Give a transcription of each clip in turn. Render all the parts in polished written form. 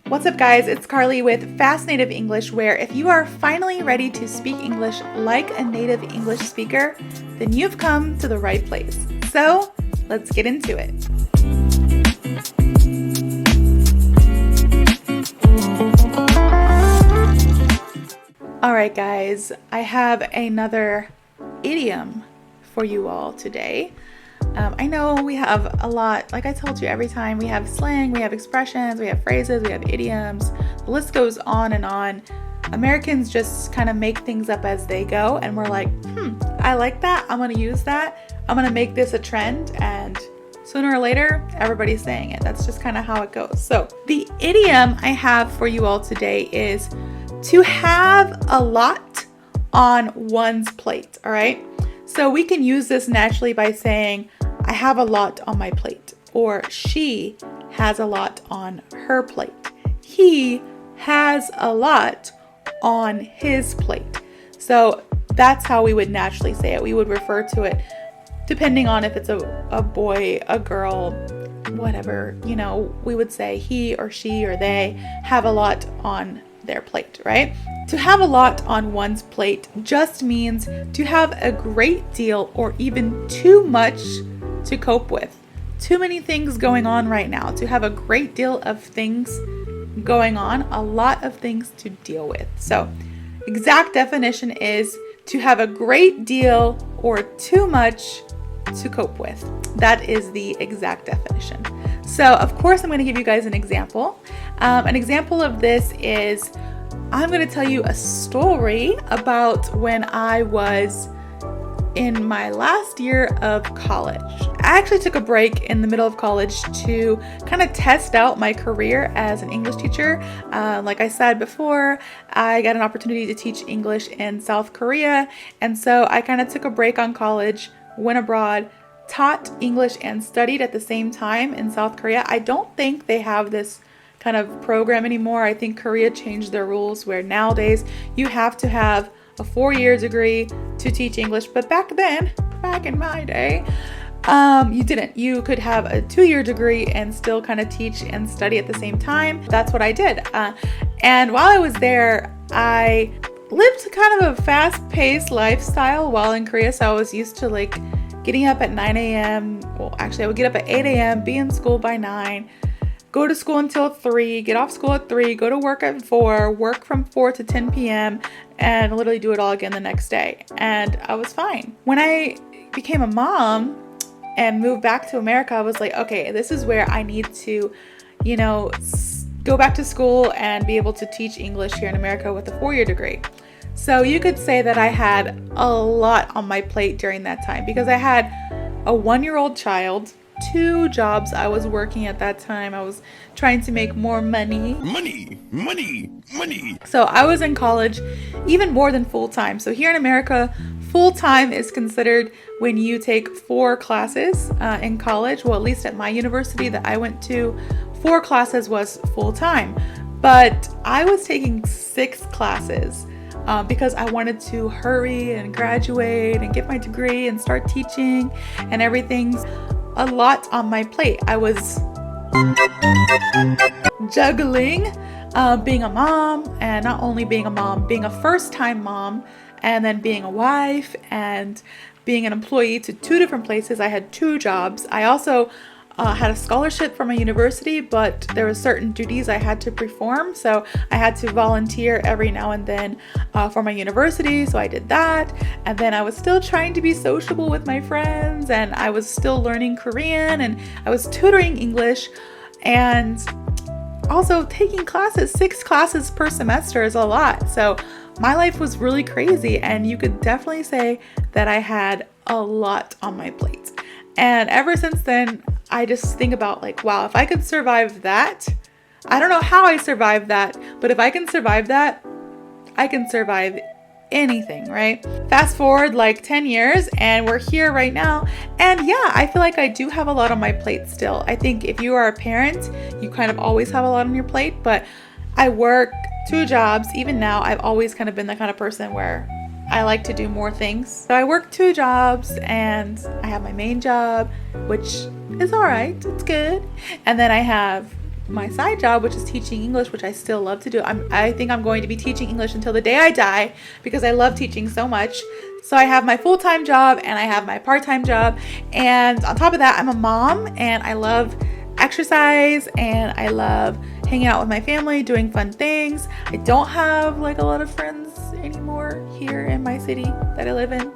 What's up, guys? It's Carly with FasciNATIVE English, where if you are finally ready to speak English like a native English speaker, then you've come to the right place. So let's get into it. All right, guys, I have another idiom for you all today. I know we have a lot, like I told you every time, we have slang, we have expressions, we have phrases, we have idioms. The list goes on and on. Americans just kind of make things up as they go, and we're like, I like that, I'm going to use that, I'm going to make this a trend, and sooner or later, everybody's saying it. That's just kind of how it goes. So the idiom I have for you all today is to have a lot on one's plate, all right? So we can use this naturally by saying, I have a lot on my plate, or she has a lot on her plate. He has a lot on his plate. So that's how we would naturally say it. We would refer to it depending on if it's a boy, a girl, whatever, we would say he or she or they have a lot on their plate, right? To have a lot on one's plate just means to have a great deal or even too much to cope with. Too many things going on right now. To have a great deal of things going on, a lot of things to deal with. So, exact definition is to have a great deal or too much to cope with. That is the exact definition. So, of course, I'm going to give you guys an example. An example of this is I'm going to tell you a story about when I was in my last year of college. I actually took a break in the middle of college to kind of test out my career as an English teacher. Like I said before, I got an opportunity to teach English in South Korea. And so I kind of took a break on college, went abroad, taught English and studied at the same time in South Korea. I don't think they have this kind of program anymore. I think Korea changed their rules where nowadays you have to have a 4-year degree to teach English. But back in my day, you didn't. You could have a 2-year degree and still kind of teach and study at the same time. That's what I did. And while I was there, I lived kind of a fast-paced lifestyle while in Korea. So I was used to like getting up at 9 a.m. Well, actually, I would get up at 8 a.m., be in school by 9, go to school until 3, get off school at 3, go to work at 4, work from 4 to 10 p.m., and literally do it all again the next day. And I was fine. When I became a mom and moved back to America, I was like, okay, this is where I need to, go back to school and be able to teach English here in America with a 4-year degree. So you could say that I had a lot on my plate during that time because I had a 1-year-old child, 2 jobs I was working at that time. I was trying to make more money. Money. So I was in college even more than full-time. So here in America, full-time is considered when you take 4 classes in college. Well, at least at my university that I went to, 4 classes was full-time. But I was taking 6 classes because I wanted to hurry and graduate and get my degree and start teaching and everything's a lot on my plate. I was juggling being a mom, and not only being a mom, being a first-time mom, and then being a wife and being an employee to 2 different places. I had 2 jobs. I also had a scholarship from a university, but there were certain duties I had to perform. So I had to volunteer every now and then for my university. So I did that. And then I was still trying to be sociable with my friends, and I was still learning Korean, and I was tutoring English and also taking classes. 6 classes per semester is a lot. So my life was really crazy, and you could definitely say that I had a lot on my plate. And ever since then, I just think about like, wow, if I could survive that, I don't know how I survived that, but if I can survive that, I can survive anything, right? Fast forward like 10 years and we're here right now. And yeah, I feel like I do have a lot on my plate still. I think if you are a parent, you kind of always have a lot on your plate, but I work 2 jobs. Even now, I've always kind of been the kind of person where I like to do more things. So I work 2 jobs, and I have my main job, which is all right. It's good. And then I have my side job, which is teaching English, which I still love to do. I think I'm going to be teaching English until the day I die because I love teaching so much. So I have my full-time job and I have my part-time job. And on top of that, I'm a mom and I love exercise and I love hanging out with my family, doing fun things. I don't have like a lot of friends anymore here in my city that I live in.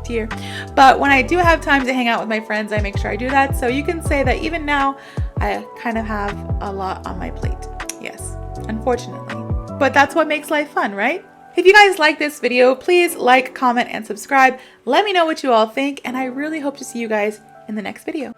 Dear. But when I do have time to hang out with my friends, I make sure I do that. So you can say that even now, I kind of have a lot on my plate. Yes, unfortunately. But that's what makes life fun, right? If you guys like this video, please like, comment, and subscribe. Let me know what you all think, and I really hope to see you guys in the next video.